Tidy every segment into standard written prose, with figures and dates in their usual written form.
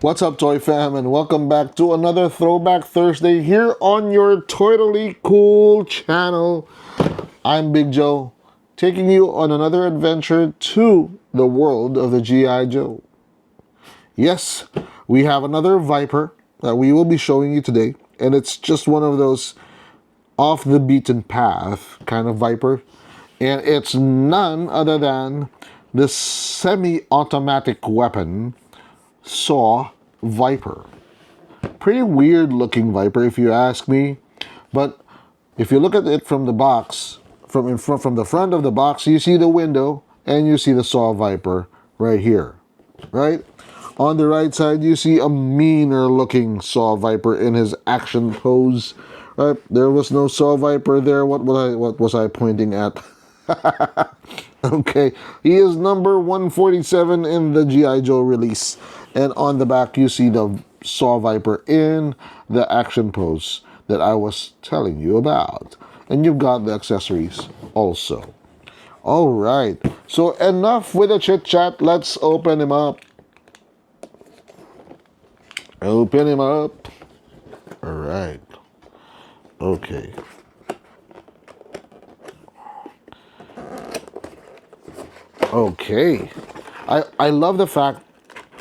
What's up, Toy Fam, and welcome back to another Throwback Thursday here on your Toytally Cool channel. I'm Big Joe, taking you on another adventure to the world of the G.I. Joe. Yes, we have another Viper that we will be showing you today, and it's just one of those off the beaten path kind of Viper, and it's none other than the semi-automatic weapon Saw Viper. Pretty weird looking Viper if you ask me, but if you look at it from the box, from the front of the box, you see the window and you see the Saw Viper right here, right? On the right side, you see a meaner looking Saw Viper in his action pose. Right? There was no Saw Viper there. What was I pointing at? Okay, he is number 147 in the G.I. Joe release. And on the back, you see the Saw Viper in the action pose that I was telling you about. And you've got the accessories also. All right, so enough with the chit-chat. Let's open him up. Open him up. All right. Okay. Okay. I love the fact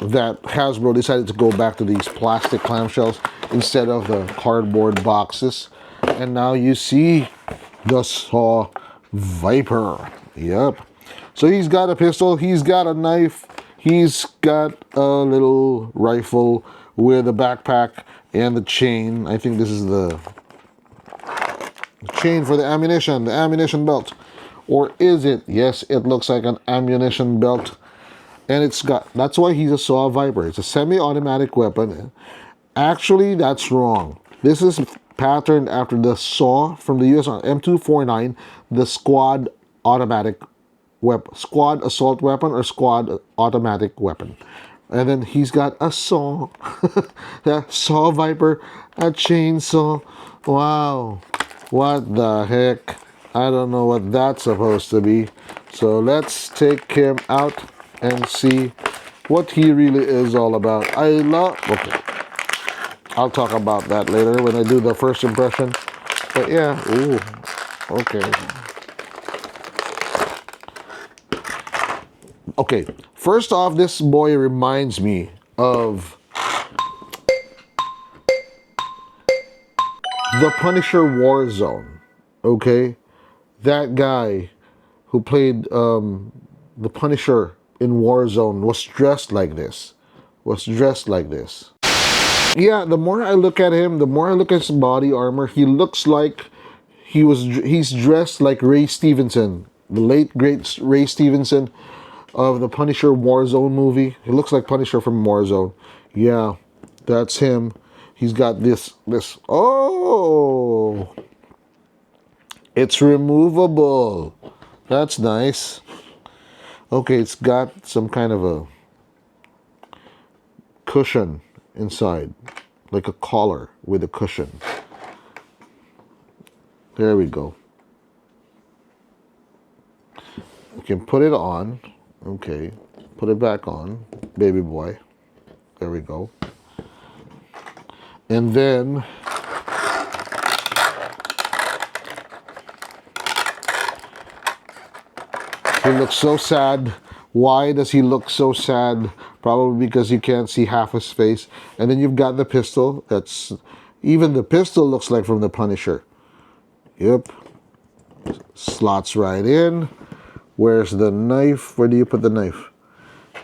that Hasbro decided to go back to these plastic clamshells instead of the cardboard boxes. And now you see the Saw Viper. Yep. So he's got a pistol, he's got a knife, he's got a little rifle with a backpack and the chain. I think this is the chain for the ammunition belt. Or is it? Yes, it looks like an ammunition belt. And it's got, that's why he's a Saw Viper. It's a semi-automatic weapon. Actually, that's wrong. This is patterned after the Saw from the US M249, the squad automatic weapon, squad assault weapon or squad automatic weapon. And then he's got a saw, the Saw Viper, a chainsaw. Wow, what the heck? I don't know what that's supposed to be. So let's take him out and see what he really is all about. Okay, I'll talk about that later when I do the first impression. But yeah, ooh, okay. Okay, first off, this boy reminds me of the Punisher Warzone. Okay, that guy who played the Punisher in Warzone was dressed like this. Yeah, the more I look at him, the more I look at his body armor, he looks like he's dressed like Ray Stevenson, the late great Ray Stevenson of the Punisher Warzone movie. He looks like Punisher from Warzone. Yeah, that's him. He's got this. Oh, it's removable. That's nice. Okay, it's got some kind of a cushion inside, like a collar with a cushion. There we go. You can put it on. Okay, put it back on, baby boy. There we go. And then he looks so sad. Why does he look so sad? Probably because you can't see half his face. And then you've got the pistol. That's, even the pistol looks like from the Punisher. Yep. Slots right in. Where's the knife? Where do you put the knife?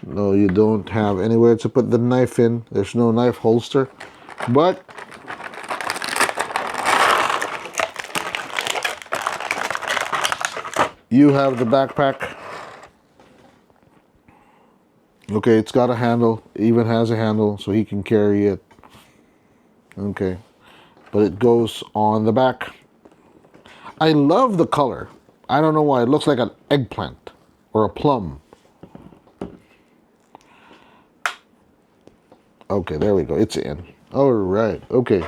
No, you don't have anywhere to put the knife in. There's no knife holster. But you have the backpack. Okay, it's got a handle. It even has a handle so he can carry it. Okay, but it goes on the back. I love the color. I don't know why. It looks like an eggplant or a plum. Okay, there we go. It's in. All right. Okay.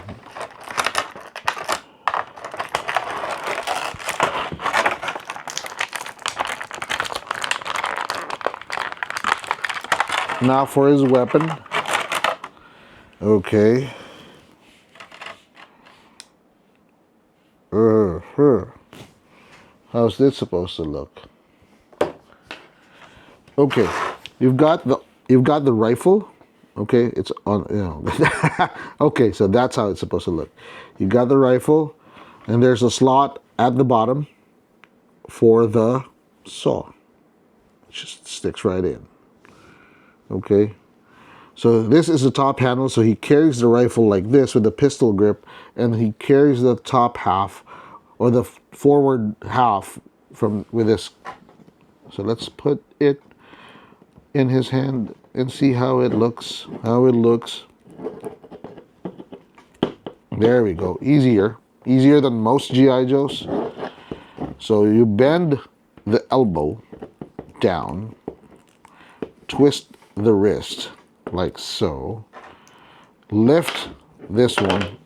Now for his weapon. Okay. How's this supposed to look? Okay, you've got the rifle. Okay, it's on. Okay, so that's how it's supposed to look. You got the rifle, and there's a slot at the bottom for the saw. It just sticks right in. Okay, so this is the top handle. So he carries the rifle like this with the pistol grip, and he carries the top half or the forward half with this. So let's put it in his hand and see how it looks. There we go. Easier than most GI Joes. So you bend the elbow down, twist the wrist like so, lift this one.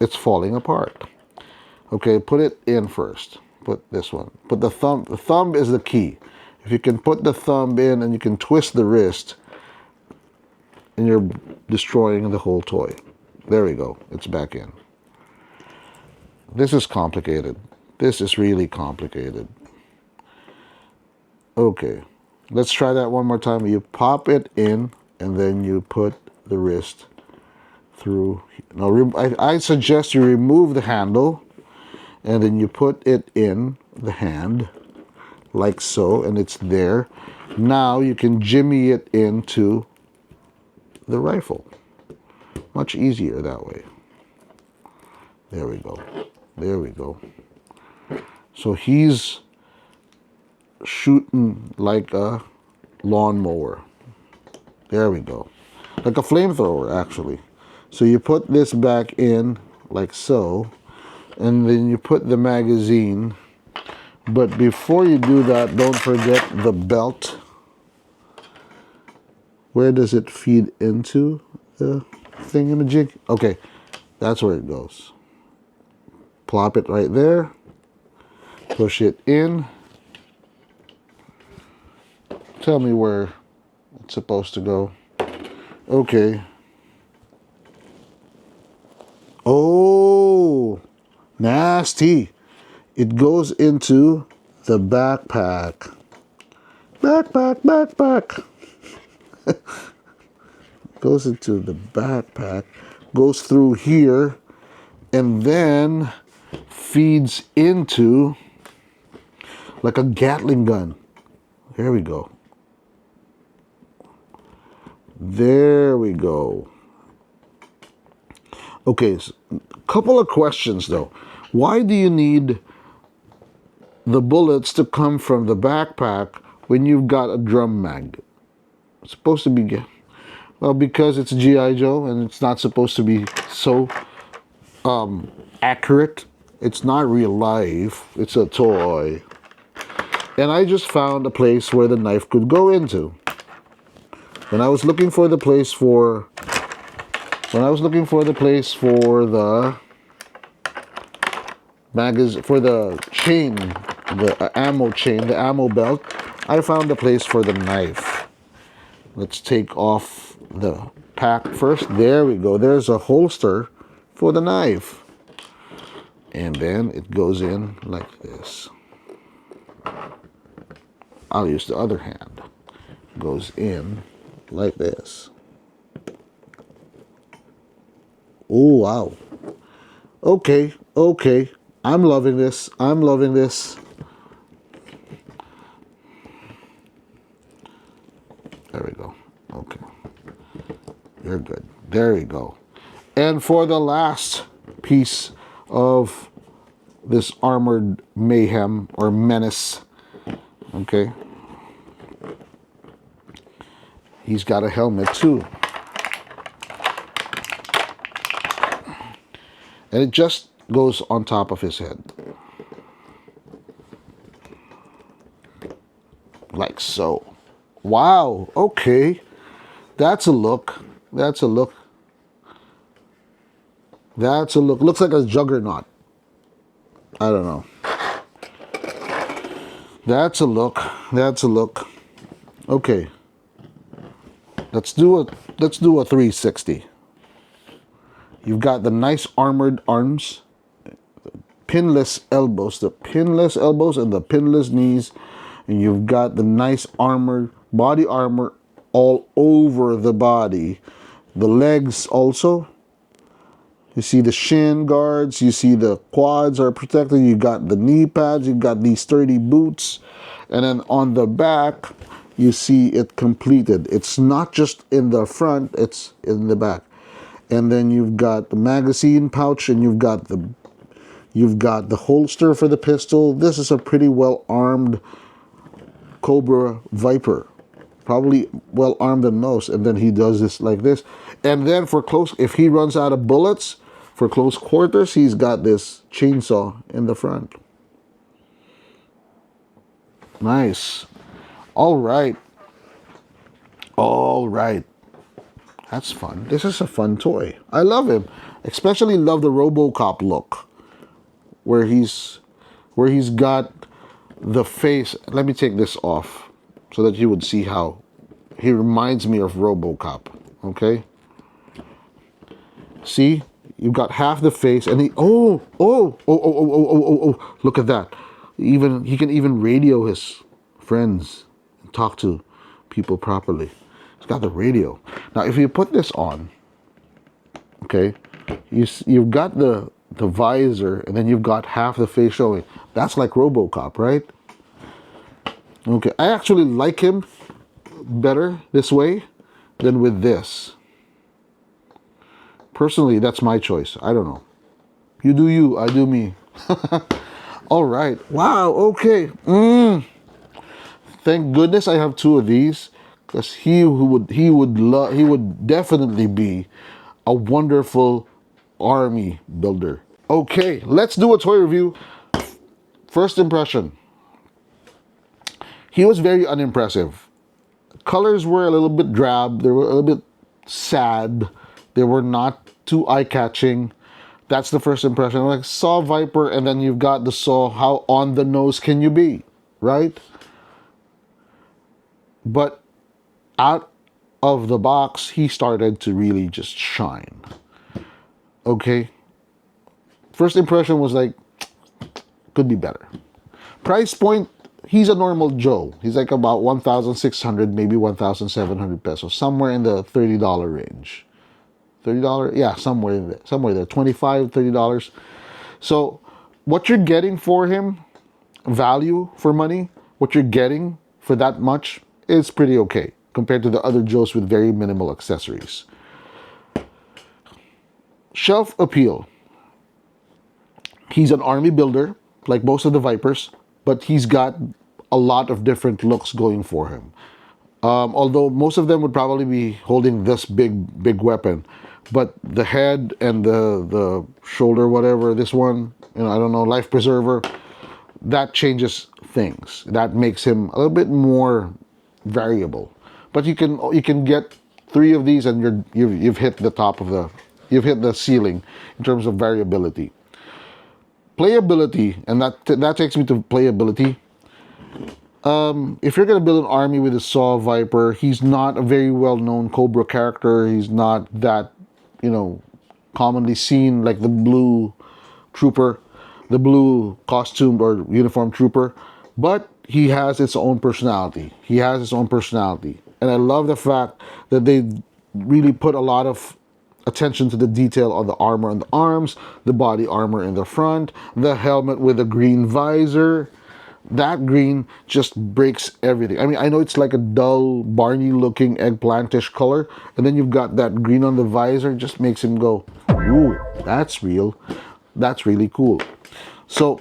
It's falling apart. Okay, put it in first. Put this one. Put the thumb. The thumb is the key. If you can put the thumb in and you can twist the wrist, and you're destroying the whole toy. There we go. It's back in. This is complicated. This is really complicated. Okay, let's try that one more time. You pop it in and then you put the wrist through. Now, I suggest you remove the handle and then you put it in the hand like so, and it's there. Now you can jimmy it into the rifle. Much easier that way. There we go. There we go. So he's shooting like a lawnmower. There we go. Like a flamethrower, actually. So you put this back in like so, and then you put the magazine. But before you do that, don't forget the belt. Where does it feed into the thingamajig? Okay, that's where it goes. Plop it right there. Push it in. Tell me where it's supposed to go. Okay. Oh, nasty. It goes into the backpack. Backpack. Goes into the backpack, goes through here, and then feeds into like a Gatling gun. There we go. There we go. Okay, so a couple of questions though. Why do you need the bullets to come from the backpack when you've got a drum mag? It's supposed to be, well, because it's G.I. Joe and it's not supposed to be so accurate. It's not real life. It's a toy. And I just found a place where the knife could go into. When I was looking for the place for the magazine, for the chain, the ammo chain, the ammo belt, I found a place for the knife. Let's take off the pack first. There we go. There's a holster for the knife. And then it goes in like this. I'll use the other hand. Goes in like this. Oh, wow. Okay. I'm loving this. There we go. Okay. You're good. There we go. And for the last piece of this armored mayhem or menace, okay, he's got a helmet too. And it just goes on top of his head. Like so. Wow, okay. That's a look. Looks like a juggernaut. I don't know. That's a look. Okay. Let's do a 360. You've got the nice armored arms, pinless elbows, the pinless elbows and the pinless knees. And you've got the nice armor, body armor all over the body. The legs also. You see the shin guards, you see the quads are protected, you got the knee pads, you got these sturdy boots. And then on the back, you see it completed. It's not just in the front, it's in the back. And then you've got the magazine pouch, and you've got the holster for the pistol. This is a pretty well armed Cobra Viper, probably well armed than most. And then he does this like this. And then for close, if he runs out of bullets for close quarters, he's got this chainsaw in the front. Nice. All right. That's fun. This is a fun toy. I love him. Especially love the RoboCop look, where he's got the face. Let me take this off so that you would see how he reminds me of RoboCop. Okay. See, you've got half the face, and he oh, look at that. He can even radio his friends and talk to people properly. He's got the radio. Now, if you put this on, okay, you've got the visor, and then you've got half the face showing. That's like RoboCop, right? Okay, I actually like him better this way than with this. Personally, that's my choice. I don't know. You do you, I do me. All right. Wow. Okay. Thank goodness I have two of these, because he would definitely be a wonderful army builder. Okay, let's do a toy review. First impression. He was very unimpressive. Colors were a little bit drab. They were a little bit sad. They were not too eye-catching. That's the first impression. Like Saw Viper, and then you've got the Saw. How on the nose can you be, right? But out of the box, he started to really just shine. Okay. First impression was like, could be better. Price point, he's a normal Joe. He's like about 1,600, maybe 1,700 pesos, somewhere in the $30 range. $30? Yeah, somewhere there. $25, $30. So what you're getting for him, value for money, what you're getting for that much is pretty okay compared to the other Joes with very minimal accessories. Shelf appeal. He's an army builder, like most of the Vipers, but he's got a lot of different looks going for him. Although most of them would probably be holding this big weapon, but the head and the shoulder, whatever, this one, I don't know, life preserver, that changes things. That makes him a little bit more variable. But you can get 3 of these, and you've hit the top of you've hit the ceiling in terms of variability. Playability, and that takes me to playability. If you're going to build an army with a Saw Viper, he's not a very well-known Cobra character. He's not that, commonly seen like the blue trooper, the blue costumed or uniformed trooper. But he has its own personality. And I love the fact that they really put a lot of attention to the detail on the armor on the arms, the body armor in the front, the helmet with a green visor. That green just breaks everything. I mean, I know it's like a dull, Barney-looking eggplantish color, and then you've got that green on the visor, just makes him go, ooh, that's real. That's really cool. So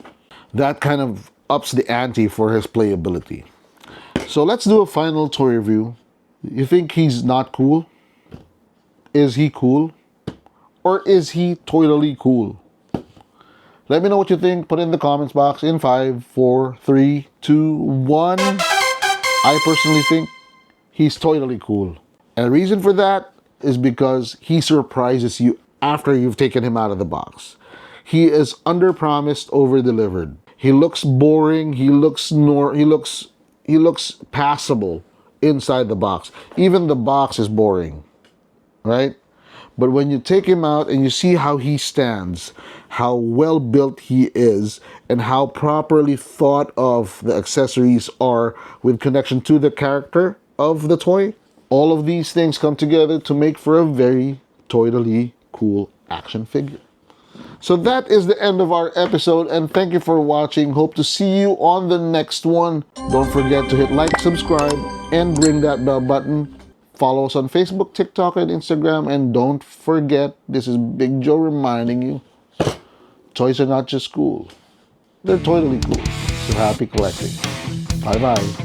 that kind of ups the ante for his playability. So let's do a final toy review. You think he's not cool? Is he cool? Or is he totally cool? Let me know what you think. Put it in the comments box in 5, 4, 3, 2, 1. I personally think he's totally cool. And the reason for that is because he surprises you after you've taken him out of the box. He is under-promised, over-delivered. He looks boring. He looks passable inside the box. Even the box is boring, right? But when you take him out and you see how he stands, how well built he is, and how properly thought of the accessories are with connection to the character of the toy, all of these things come together to make for a very Toytally Cool action figure. So that is the end of our episode, and thank you for watching. Hope to see you on the next one. Don't forget to hit like, subscribe, and ring that bell button. Follow us on Facebook, TikTok, and Instagram. And don't forget, this is Big Joe reminding you, toys are not just cool. They're totally cool. So happy collecting. Bye-bye.